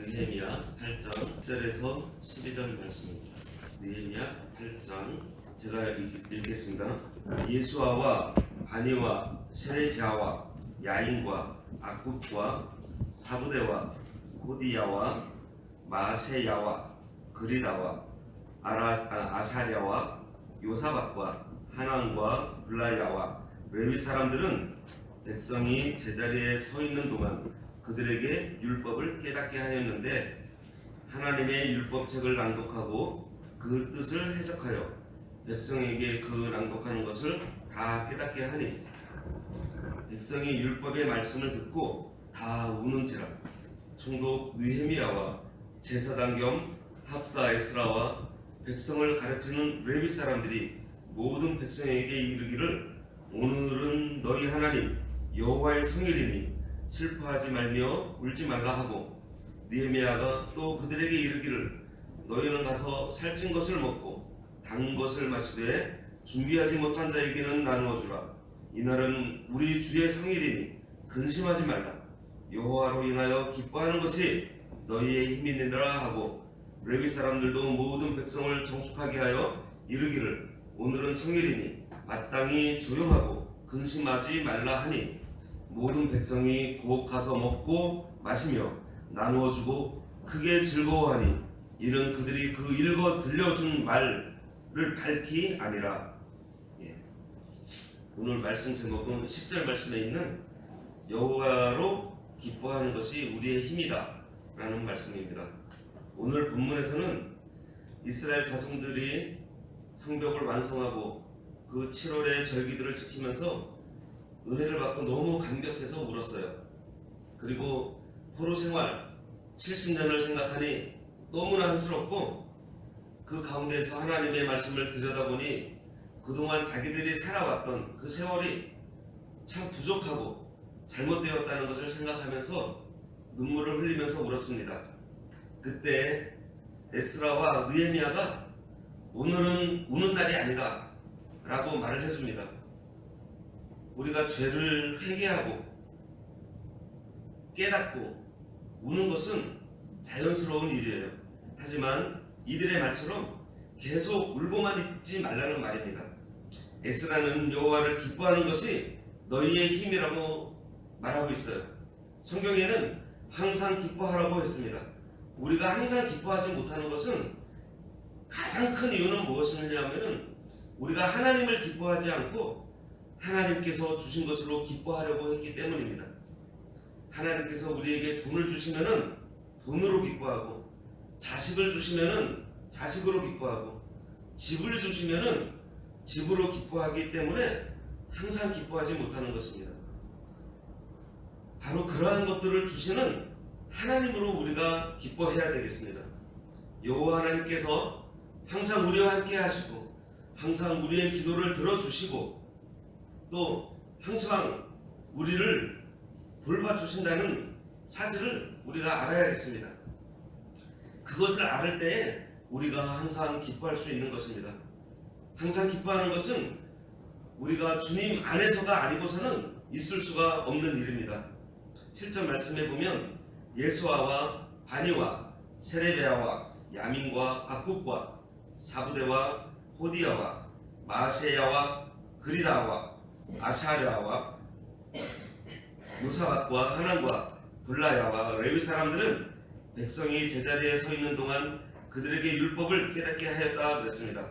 느헤미야 8장 1절에서 12절 말씀입니다. 느헤미야 8장 제가 읽겠습니다. 예수아와 바니와 세레비아와 야인과 악굽과 사부대와 호디야와 마세야와 그리다와 아사랴와 요사박과 하난과 블라야와 레위 사람들은 백성이 제자리에 서 있는 동안 그들에게 율법을 깨닫게 하였는데 하나님의 율법책을 낭독하고 그 뜻을 해석하여 백성에게 그 낭독하는 것을 다 깨닫게 하니 백성이 율법의 말씀을 듣고 다 우는지라. 총독 느헤미야와 제사장 겸 학사 에스라와 백성을 가르치는 레위 사람들이 모든 백성에게 이르기를 오늘은 너희 하나님 여호와의 성일이니 슬퍼하지 말며 울지 말라 하고, 느헤미야가 또 그들에게 이르기를 너희는 가서 살찐 것을 먹고 단 것을 마시되 준비하지 못한 자에게는 나누어 주라. 이날은 우리 주의 성일이니 근심하지 말라. 여호와로 인하여 기뻐하는 것이 너희의 힘이니라 하고, 레위 사람들도 모든 백성을 정숙하게 하여 이르기를 오늘은 성일이니 마땅히 조용하고 근심하지 말라 하니, 모든 백성이 곧 가서 먹고 마시며 나누어 주고 크게 즐거워하니 이는 그들이 그 읽어 들려준 말을 밝히 아니라. 오늘 말씀 제목은 10절 말씀에 있는 여호와로 기뻐하는 것이 우리의 힘이다 라는 말씀입니다. 오늘 본문에서는 이스라엘 자손들이 성벽을 완성하고 그 7월의 절기들을 지키면서 은혜를 받고 너무 감격해서 울었어요. 그리고 포로 생활 70년을 생각하니 너무나 한스럽고, 그 가운데서 하나님의 말씀을 들여다보니 그동안 자기들이 살아왔던 그 세월이 참 부족하고 잘못되었다는 것을 생각하면서 눈물을 흘리면서 울었습니다. 그때 에스라와 느헤미야가 오늘은 우는 날이 아니다 라고 말을 해줍니다. 우리가 죄를 회개하고 깨닫고 우는 것은 자연스러운 일이에요. 하지만 이들의 말처럼 계속 울고만 있지 말라는 말입니다. 에스라는 여호와를 기뻐하는 것이 너희의 힘이라고 말하고 있어요. 성경에는 항상 기뻐하라고 했습니다. 우리가 항상 기뻐하지 못하는 것은 가장 큰 이유는 무엇이냐 하면 우리가 하나님을 기뻐하지 않고 하나님께서 주신 것으로 기뻐하려고 했기 때문입니다. 하나님께서 우리에게 돈을 주시면은 돈으로 기뻐하고, 자식을 주시면은 자식으로 기뻐하고, 집을 주시면은 집으로 기뻐하기 때문에 항상 기뻐하지 못하는 것입니다. 바로 그러한 것들을 주시는 하나님으로 우리가 기뻐해야 되겠습니다. 여호와 하나님께서 항상 우리와 함께 하시고 항상 우리의 기도를 들어주시고 또 항상 우리를 돌봐주신다는 사실을 우리가 알아야겠습니다. 그것을 알을 때에 우리가 항상 기뻐할 수 있는 것입니다. 항상 기뻐하는 것은 우리가 주님 안에서가 아니고서는 있을 수가 없는 일입니다. 7절 말씀에 보면 예수아와 바니와 세레비아와 야민과 악굽과 사부대와 호디야와 마세야와 그리다와 아사랴와 요사박과 하난과 블라야와 레위 사람들은 백성이 제자리에 서 있는 동안 그들에게 율법을 깨닫게 하였다 그랬습니다.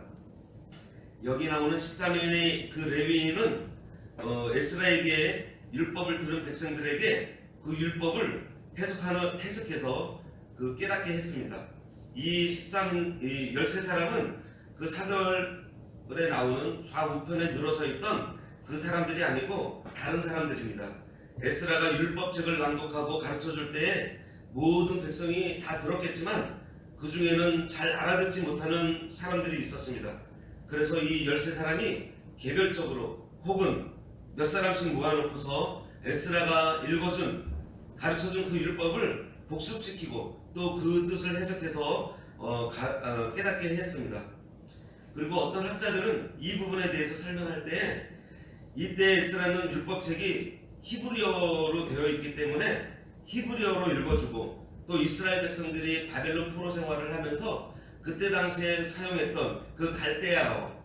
여기 나오는 13인의 그 레위인은 에스라에게 율법을 들은 백성들에게 그 율법을 해석해서 그 깨닫게 했습니다. 이 13사람은 그 사절에 나오는 좌우편에 늘어서 있던 그 사람들이 아니고 다른 사람들입니다. 에스라가 율법책을 낭독하고 가르쳐줄 때에 모든 백성이 다 들었겠지만 그 중에는 잘 알아듣지 못하는 사람들이 있었습니다. 그래서 이 13사람이 개별적으로 혹은 몇 사람씩 모아놓고서 에스라가 읽어준 가르쳐준 그 율법을 복습시키고 또 그 뜻을 해석해서 깨닫게 했습니다. 그리고 어떤 학자들은 이 부분에 대해서 설명할 때 이때 에스라는 율법책이 히브리어로 되어 있기 때문에 히브리어로 읽어주고 또 이스라엘 백성들이 바벨론 포로 생활을 하면서 그때 당시에 사용했던 그 갈대아어,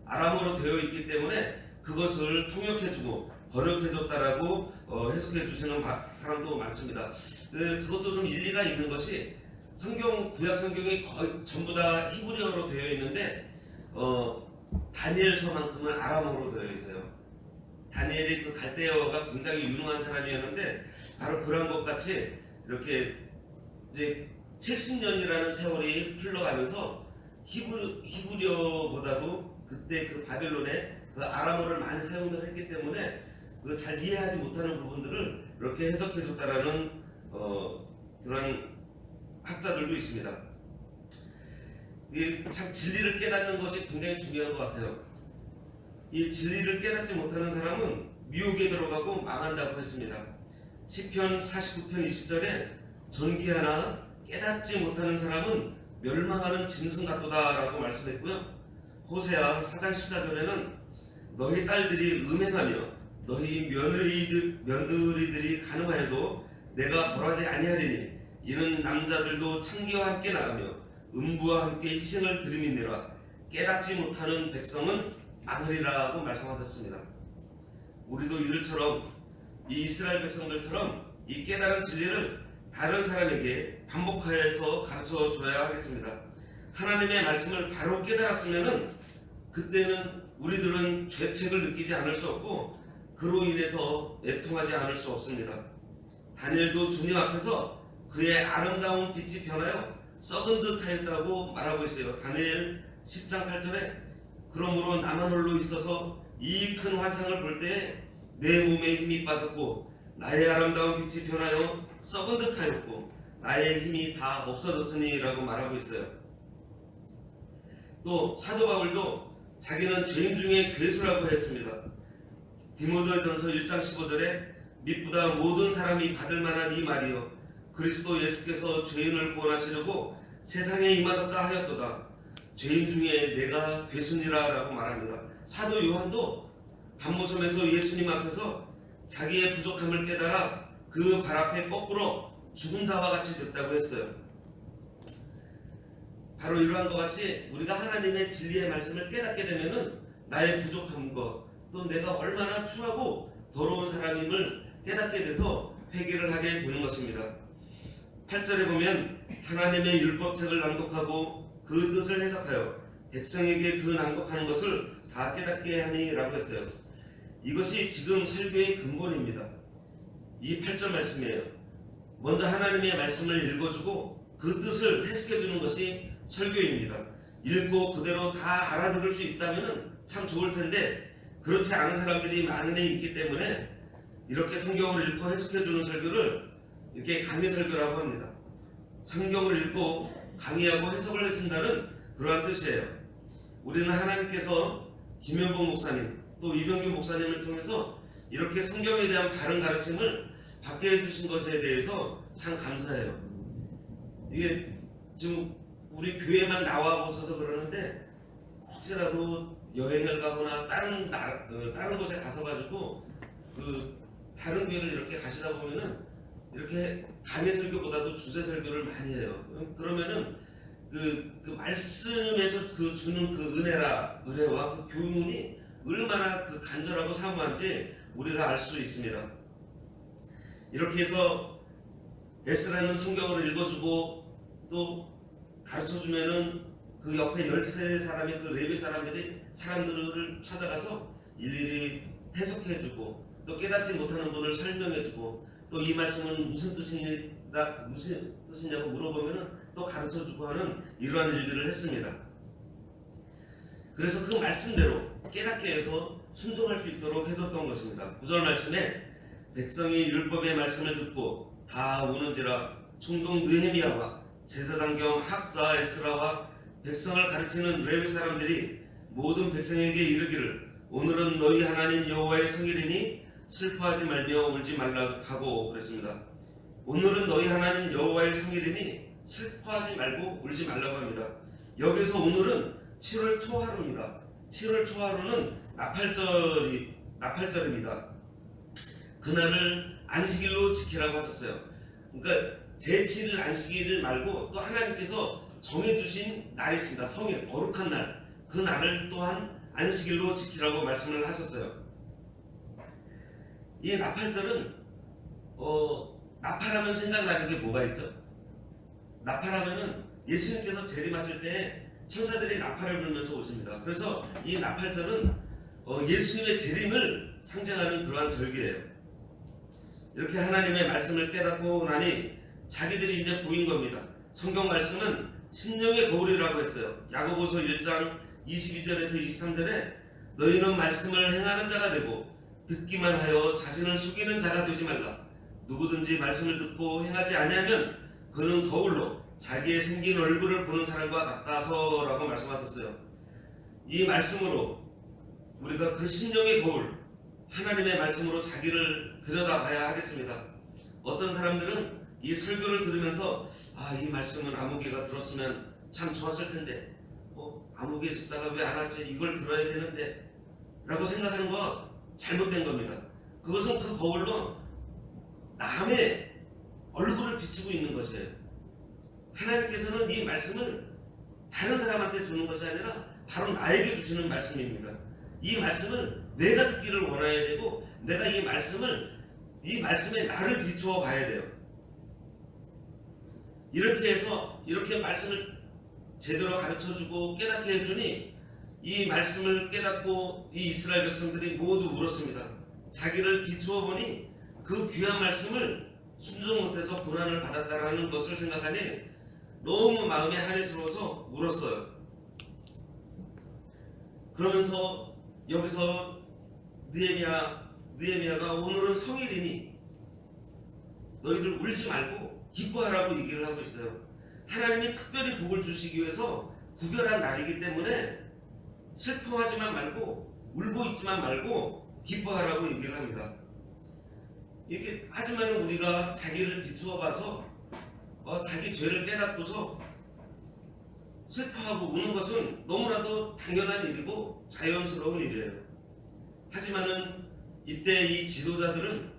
아람어로 되어 있기 때문에 그것을 통역해주고 번역해줬다라고 해석해주시는 사람도 많습니다. 그것도 좀 일리가 있는 것이 구약 성경이 거의 전부 다 히브리어로 되어 있는데 다니엘서만큼은 아람어로 되어 있어요. 다니엘이 그 갈대어가 굉장히 유능한 사람이었는데 바로 그런 것 같이 이렇게 이제 70년이라는 세월이 흘러가면서 히브리어보다도 그때 그 바벨론에 그 아람어를 많이 사용을 했기 때문에 그 잘 이해하지 못하는 부분들을 이렇게 해석해줬다라는 그런 학자들도 있습니다. 이게 참 진리를 깨닫는 것이 굉장히 중요한 것 같아요. 이 진리를 깨닫지 못하는 사람은 미혹에 들어가고 망한다고 했습니다. 시편 49편 20절에 존귀하나 깨닫지 못하는 사람은 멸망하는 짐승 같도다라고 말씀했고요. 호세아 4장 14절에는 너희 딸들이 음행하며 너희 며느리들이 간음하여도 내가 벌하지 아니하리니 이는 남자들도 창기와 함께 나가며 음부와 함께 희생을 드림이니라. 깨닫지 못하는 백성은 망하리라고 말씀하셨습니다. 우리도 이들처럼 이 이스라엘 백성들처럼 이 깨달은 진리를 다른 사람에게 반복하여서 가르쳐 줘야 하겠습니다. 하나님의 말씀을 바로 깨달았으면은 그때는 우리들은 죄책을 느끼지 않을 수 없고 그로 인해서 애통하지 않을 수 없습니다. 다니엘도 주님 앞에서 그의 아름다운 빛이 변하여 썩은 듯 하였다고 말하고 있어요. 다니엘 10장 8절에 그러므로 나만 홀로 있어서 이 큰 환상을 볼 때에 내 몸에 힘이 빠졌고 나의 아름다운 빛이 변하여 썩은 듯 하였고 나의 힘이 다 없어졌으니 라고 말하고 있어요. 또 사도 바울도 자기는 죄인 중에 괴수라고 했습니다. 디모데전서 1장 15절에 mit보다 모든 사람이 받을 만한 이 말이요 그리스도 예수께서 죄인을 구원하시려고 세상에 임하셨다 하였도다. 죄인 중에 내가 괴수니라 라고 말합니다. 사도 요한도 밤모섬에서 예수님 앞에서 자기의 부족함을 깨달아 그 발 앞에 거꾸로 죽은 자와 같이 됐다고 했어요. 바로 이러한 것 같이 우리가 하나님의 진리의 말씀을 깨닫게 되면은 나의 부족한 것, 또 내가 얼마나 추하고 더러운 사람임을 깨닫게 돼서 회개를 하게 되는 것입니다. 8절에 보면 하나님의 율법책을 낭독하고 그 뜻을 해석하여 백성에게 그 낭독하는 것을 다 깨닫게 하니 라고 했어요. 이것이 지금 설교의 근본입니다. 이 8절 말씀이에요. 먼저 하나님의 말씀을 읽어주고 그 뜻을 해석해주는 것이 설교입니다. 읽고 그대로 다 알아들을 수 있다면 참 좋을 텐데 그렇지 않은 사람들이 많이 있기 때문에 이렇게 성경을 읽고 해석해주는 설교를 이렇게 강의 설교라고 합니다. 성경을 읽고 강의하고 해석을 해준다는 그러한 뜻이에요. 우리는 하나님께서 김현봉 목사님 또 이병규 목사님을 통해서 이렇게 성경에 대한 바른 가르침을 받게 해주신 것에 대해서 참 감사해요. 이게 좀 우리 교회만 나와 보셔서 그러는데 혹시라도 여행을 가거나 다른 곳에 가서 가지고 그 다른 교회를 이렇게 가시다 보면은 이렇게 강의 설교보다도 주제 설교를 많이 해요. 그러면은 그 말씀에서 그 주는 그 은혜와 그 교훈이 얼마나 그 간절하고 사모한지 우리가 알 수 있습니다. 이렇게 해서 에스라는 성경을 읽어주고 또 가르쳐주면은 그 옆에 13사람의 그 레위 사람들을 찾아가서 일일이 해석해주고 또 깨닫지 못하는 분을 설명해주고 또 이 말씀은 무슨 뜻이냐고 물어보면은 또 가르쳐주고 하는 이러한 일들을 했습니다. 그래서 그 말씀대로 깨닫게 해서 순종할 수 있도록 해줬던 것입니다. 9절 말씀에 백성이 율법의 말씀을 듣고 다 우는지라 총독 느헤미야와 제사장 겸 학사 에스라와 백성을 가르치는 레위 사람들이 모든 백성에게 이르기를 오늘은 너희 하나님 여호와의 성일이니 슬퍼하지 말며 울지 말라 하고 그랬습니다. 오늘은 너희 하나님 여호와의 성일이니 슬퍼하지 말고 울지 말라고 합니다. 여기서 오늘은 7월 초하루입니다. 7월 초하루는 나팔절입니다. 그날을 안식일로 지키라고 하셨어요. 그러니까 제7일 안식일을 말고 또 하나님께서 정해주신 날이십니다. 성일, 거룩한 날. 그 날을 또한 안식일로 지키라고 말씀을 하셨어요. 이 나팔절은 나팔하면 생각나는 게 뭐가 있죠? 나팔하면은 예수님께서 재림하실 때 천사들이 나팔을 불면서 오십니다. 그래서 이 나팔절은 예수님의 재림을 상징하는 그러한 절기예요. 이렇게 하나님의 말씀을 깨닫고 나니 자기들이 이제 보인 겁니다. 성경 말씀은 심령의 거울이라고 했어요. 야고보서 1장 22절에서 23절에 너희는 말씀을 행하는 자가 되고 듣기만 하여 자신을 속이는 자가 되지 말라. 누구든지 말씀을 듣고 행하지 아니하면 그는 거울로 자기의 생긴 얼굴을 보는 사람과 같아서라고 말씀하셨어요. 이 말씀으로 우리가 그 심령의 거울, 하나님의 말씀으로 자기를 들여다봐야 하겠습니다. 어떤 사람들은 이 설교를 들으면서 이 말씀은 아무개가 들었으면 참 좋았을 텐데 아무개 집사가 왜 안 왔지? 이걸 들어야 되는데 라고 생각하는 거 잘못된 겁니다. 그것은 그 거울로 남의 얼굴을 비추고 있는 것이에요. 하나님께서는 이 말씀을 다른 사람한테 주는 것이 아니라 바로 나에게 주시는 말씀입니다. 이 말씀을 내가 듣기를 원해야 되고 내가 이 말씀에 나를 비추어 봐야 돼요. 이렇게 해서 이렇게 말씀을 제대로 가르쳐주고 깨닫게 해주니 이 말씀을 깨닫고 이 이스라엘 백성들이 모두 울었습니다. 자기를 비추어 보니 그 귀한 말씀을 순종 못해서 고난을 받았다라는 것을 생각하니 너무 마음이 한해스러워서 울었어요. 그러면서 여기서 느헤미야가 오늘은 성일이니 너희들 울지 말고 기뻐하라고 얘기를 하고 있어요. 하나님이 특별히 복을 주시기 위해서 구별한 날이기 때문에 슬퍼하지만 말고 울고 있지만 말고 기뻐하라고 얘기를 합니다. 하지만 우리가 자기를 비추어 봐서 자기 죄를 깨닫고서 슬퍼하고 우는 것은 너무나도 당연한 일이고 자연스러운 일이에요. 하지만은 이때 이 지도자들은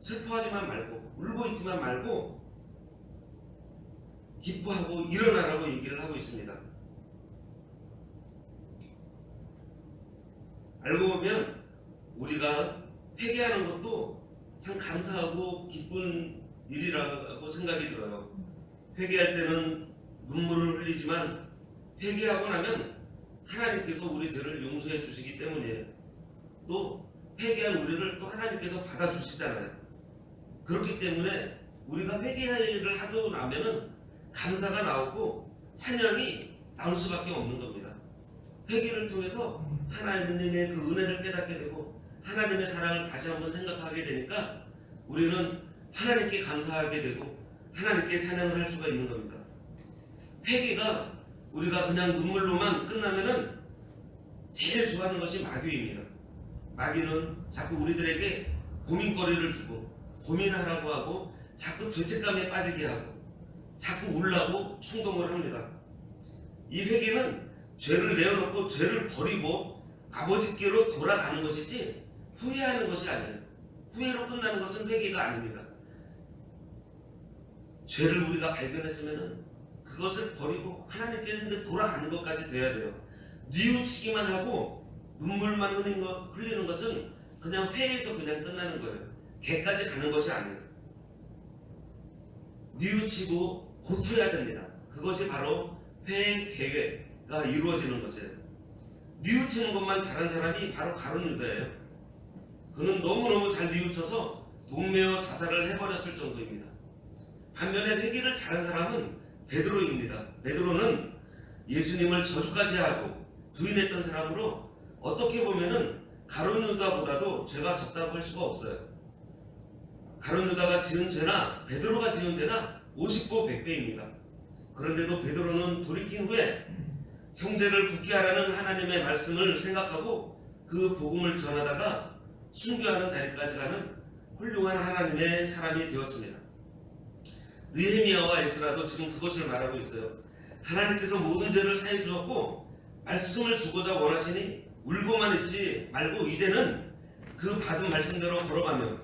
슬퍼하지만 말고 울고 있지만 말고 기뻐하고 일어나라고 얘기를 하고 있습니다. 알고 보면 우리가 회개하는 것도 참 감사하고 기쁜 일이라고 생각이 들어요. 회개할 때는 눈물을 흘리지만 회개하고 나면 하나님께서 우리 죄를 용서해 주시기 때문이에요. 또 회개한 우리를 또 하나님께서 받아주시잖아요. 그렇기 때문에 우리가 회개를 하고 나면은 감사가 나오고 찬양이 나올 수밖에 없는 겁니다. 회개를 통해서 하나님의 그 은혜를 깨닫게 되고 하나님의 사랑을 다시 한번 생각하게 되니까 우리는 하나님께 감사하게 되고 하나님께 찬양을 할 수가 있는 겁니다. 회개가 우리가 그냥 눈물로만 끝나면은 제일 좋아하는 것이 마귀입니다. 마귀는 자꾸 우리들에게 고민거리를 주고 고민하라고 하고 자꾸 죄책감에 빠지게 하고 자꾸 울라고 충동을 합니다. 이 회개는 죄를 내어놓고 죄를 버리고 아버지께로 돌아가는 것이지 후회하는 것이 아니에요. 후회로 끝나는 것은 회개가 아닙니다. 죄를 우리가 발견했으면 그것을 버리고 하나님께 돌아가는 것까지 돼야 돼요. 뉘우치기만 하고 눈물만 흘리는 것은 그냥 회에서 그냥 끝나는 거예요. 개까지 가는 것이 아니에요. 뉘우치고 고쳐야 됩니다. 그것이 바로 회의 계획가 이루어지는 것이에요. 뉘우치는 것만 잘한 사람이 바로 가룟 유다예요. 그는 너무너무 잘 뉘우쳐서 동매어 자살을 해버렸을 정도입니다. 반면에 회개를 잘한 사람은 베드로입니다. 베드로는 예수님을 저주까지 하고 부인했던 사람으로 어떻게 보면은 가룟 유다보다도 죄가 적다고 할 수가 없어요. 가룟 유다가 지은 죄나 베드로가 지은 죄나 50보 100배입니다. 그런데도 베드로는 돌이킨 후에 형제를 굳게 하라는 하나님의 말씀을 생각하고 그 복음을 전하다가 순교하는 자리까지 가는 훌륭한 하나님의 사람이 되었습니다. 느헤미야와 에스라도 지금 그것을 말하고 있어요. 하나님께서 모든 죄를 사해 주었고 말씀을 주고자 원하시니 울고만 있지 말고 이제는 그 받은 말씀대로 걸어가며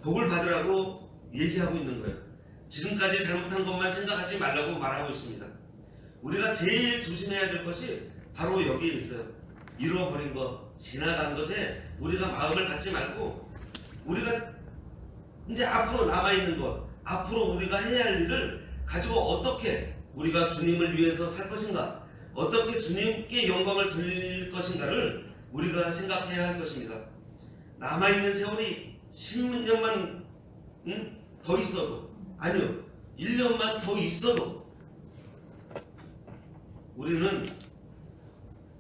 복을 받으라고 얘기하고 있는 거예요. 지금까지 잘못한 것만 생각하지 말라고 말하고 있습니다. 우리가 제일 조심해야 될 것이 바로 여기에 있어요. 잃어버린 것, 지나간 것에 우리가 마음을 갖지 말고 우리가 이제 앞으로 남아있는 것, 앞으로 우리가 해야 할 일을 가지고 어떻게 우리가 주님을 위해서 살 것인가, 어떻게 주님께 영광을 돌릴 것인가를 우리가 생각해야 할 것입니다. 남아있는 세월이 10년만 더 있어도, 아니요 1년만 더 있어도 우리는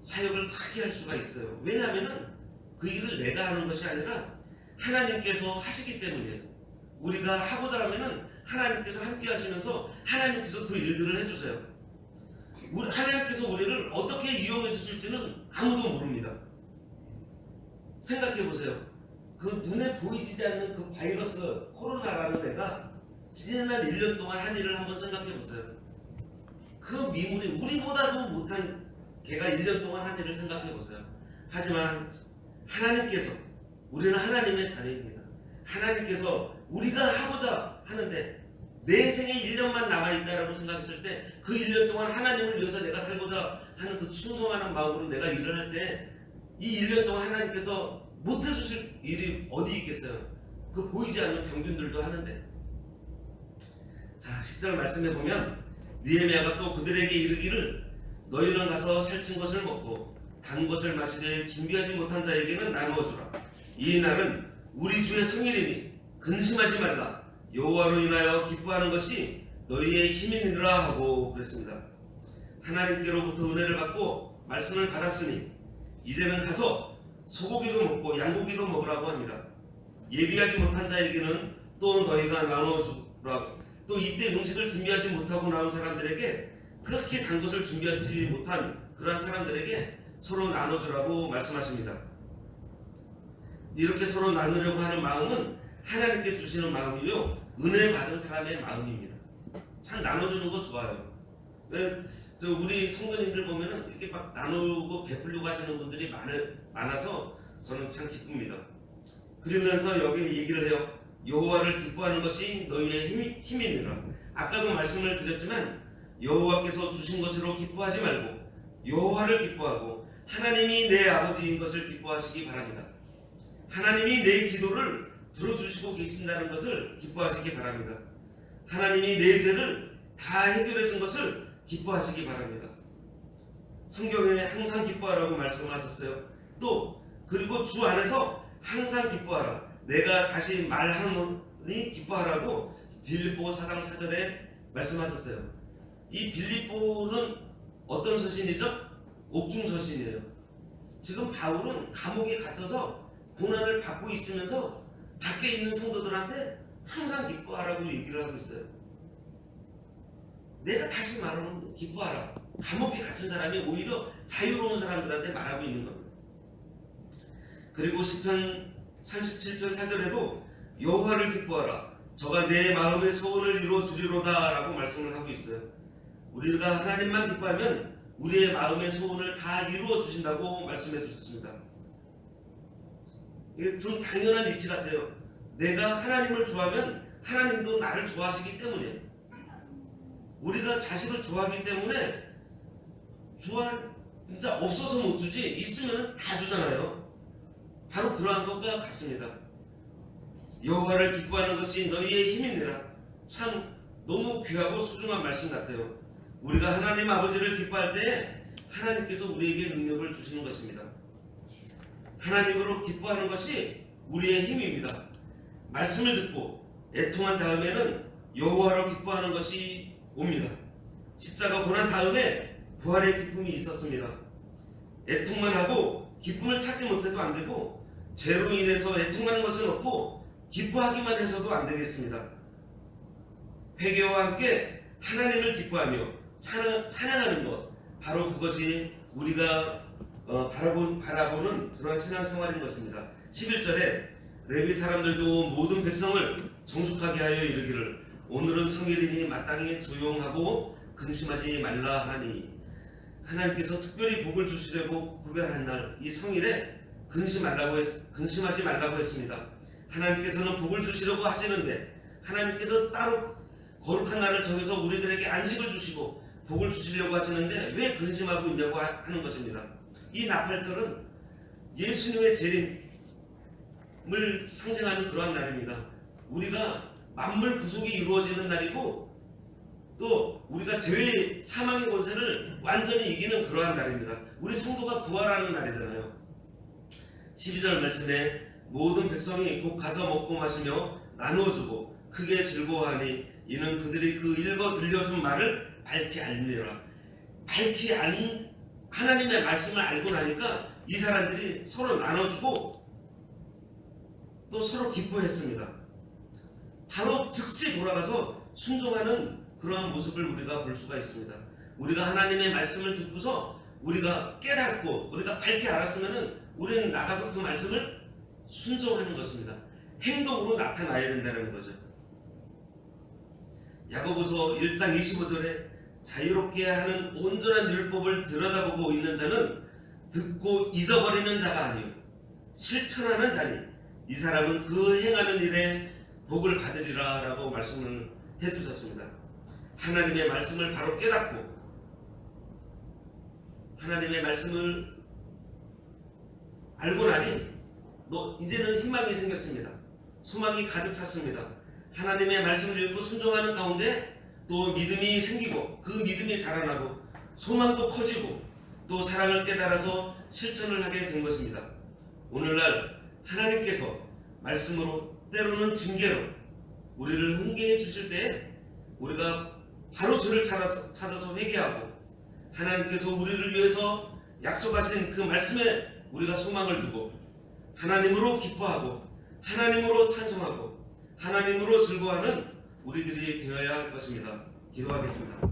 사역을 크게 할 수가 있어요. 왜냐하면 그 일을 내가 하는 것이 아니라 하나님께서 하시기 때문이에요. 우리가 하고자 하면은 하나님께서 함께 하시면서 하나님께서 그 일들을 해주세요. 하나님께서 우리를 어떻게 이용해 주실지는 아무도 모릅니다. 생각해 보세요. 그 눈에 보이지 않는 그 바이러스 코로나라는 애가 지난 1년 동안 한 일을 한번 생각해 보세요. 그 미물이 우리보다도 못한 걔가 1년 동안 한 일을 생각해 보세요. 하지만 하나님께서, 우리는 하나님의 자녀입니다. 하나님께서 우리가 하고자 하는데 내 생에 1년만 남아있다라고 생각했을 때 그 1년 동안 하나님을 위해서 내가 살고자 하는 그 충성하는 마음으로 내가 일을 할 때 이 1년 동안 하나님께서 못해주실 일이 어디 있겠어요. 그 보이지 않는 병균들도 하는데. 자, 10절 말씀해 보면 느헤미야가 또 그들에게 이르기를 너희는 가서 살찐 것을 먹고 단 것을 마시되 준비하지 못한 자에게는 나누어 주라. 이 날은 우리 주의 성일이니 근심하지 말라. 여호와로 인하여 기뻐하는 것이 너희의 힘이니라 하고 그랬습니다. 하나님께로부터 은혜를 받고 말씀을 받았으니 이제는 가서 소고기도 먹고 양고기도 먹으라고 합니다. 예비하지 못한 자에게는 또 너희가 나누어 주라. 또 이때 음식을 준비하지 못하고 나온 사람들에게, 그렇게 단 것을 준비하지 못한 그러한 사람들에게 서로 나눠주라고 말씀하십니다. 이렇게 서로 나누려고 하는 마음은 하나님께 주시는 마음이요, 은혜 받은 사람의 마음입니다. 참 나눠주는 거 좋아요. 우리 성도님들 보면은 이렇게 막 나누고 베풀려고 하시는 분들이 많아서 저는 참 기쁩니다. 그러면서 여기 얘기를 해요. 여호와를 기뻐하는 것이 너희의 힘이니라. 아까도 말씀을 드렸지만 여호와께서 주신 것으로 기뻐하지 말고 여호와를 기뻐하고 하나님이 내 아버지인 것을 기뻐하시기 바랍니다. 하나님이 내 기도를 들어주시고 계신다는 것을 기뻐하시기 바랍니다. 하나님이 내 죄를 다 해결해 준 것을 기뻐하시기 바랍니다. 성경에 항상 기뻐하라고 말씀하셨어요. 또 그리고 주 안에서 항상 기뻐하라. 내가 다시 말하노니 기뻐하라고 빌립보 4장 4절에 말씀하셨어요. 이 빌립보는 어떤 서신이죠? 옥중 서신이에요. 지금 바울은 감옥에 갇혀서 고난을 받고 있으면서 밖에 있는 성도들한테 항상 기뻐하라고 얘기를 하고 있어요. 내가 다시 말하면 기뻐하라. 감옥에 갇힌 사람이 오히려 자유로운 사람들한테 말하고 있는 겁니다. 그리고 시편 37편 4절에도 여호와를 기뻐하라. 저가 내 마음의 소원을 이루어 주리로다 라고 말씀을 하고 있어요. 우리가 하나님만 기뻐하면 우리의 마음의 소원을 다 이루어 주신다고 말씀해 주셨습니다. 이게 좀 당연한 이치 같아요. 내가 하나님을 좋아하면 하나님도 나를 좋아하시기 때문에, 우리가 자식을 좋아하기 때문에 진짜 없어서 못 주지 있으면 다 주잖아요. 바로 그러한 것과 같습니다. 여호와를 기뻐하는 것이 너희의 힘이니라. 참 너무 귀하고 소중한 말씀 같아요. 우리가 하나님 아버지를 기뻐할 때 하나님께서 우리에게 능력을 주시는 것입니다. 하나님으로 기뻐하는 것이 우리의 힘입니다. 말씀을 듣고 애통한 다음에는 여호와로 기뻐하는 것이 옵니다. 십자가 고난 다음에 부활의 기쁨이 있었습니다. 애통만 하고 기쁨을 찾지 못해도 안 되고, 죄로 인해서 애통하는 것은 없고 기뻐하기만 해서도 안 되겠습니다. 회개와 함께 하나님을 기뻐하며 찬양하는 것, 바로 그것이 우리가 바라보는 그런 신앙생활인 것입니다. 11절에 레위 사람들도 모든 백성을 정숙하게 하여 이르기를 오늘은 성일이니 마땅히 조용하고 근심하지 말라 하니, 하나님께서 특별히 복을 주시려고 구별한 날 이 성일에 근심하지 말라고 했습니다. 하나님께서는 복을 주시려고 하시는데 하나님께서 따로 거룩한 날을 정해서 우리들에게 안식을 주시고 복을 주시려고 하시는데 왜 근심하고 있냐고 하는 것입니다. 이 나팔절은 예수님의 재림을 상징하는 그러한 날입니다. 우리가 만물 구속이 이루어지는 날이고 또 우리가 죄의 사망의 권세를 완전히 이기는 그러한 날입니다. 우리 성도가 부활하는 날이잖아요. 12절 말씀에 모든 백성이 곧 가서 먹고 마시며 나누어주고 크게 즐거워하니 이는 그들이 그 읽어 들려준 말을 밝히 알미라. 하나님의 말씀을 알고 나니까 이 사람들이 서로 나눠주고 또 서로 기뻐했습니다. 바로 즉시 돌아가서 순종하는 그러한 모습을 우리가 볼 수가 있습니다. 우리가 하나님의 말씀을 듣고서 우리가 깨닫고 우리가 밝히 알았으면은 우리는 나가서 그 말씀을 순종하는 것입니다. 행동으로 나타나야 된다는 거죠. 야고보서 1장 25절에 자유롭게 하는 온전한 율법을 들여다보고 있는 자는 듣고 잊어버리는 자가 아니요 실천하는 자니 이 사람은 그 행하는 일에 복을 받으리라 라고 말씀을 해주셨습니다. 하나님의 말씀을 바로 깨닫고 하나님의 말씀을 알고 나니 이제는 희망이 생겼습니다. 소망이 가득 찼습니다. 하나님의 말씀을 읽고 순종하는 가운데 또 믿음이 생기고 그 믿음이 자라나고 소망도 커지고 또 사랑을 깨달아서 실천을 하게 된 것입니다. 오늘날 하나님께서 말씀으로 때로는 징계로 우리를 훈계해 주실 때 우리가 바로 저를 찾아서 회개하고 하나님께서 우리를 위해서 약속하신 그 말씀에 우리가 소망을 두고 하나님으로 기뻐하고 하나님으로 찬송하고 하나님으로 즐거워하는 우리들이 되어야 할 것입니다. 기도하겠습니다.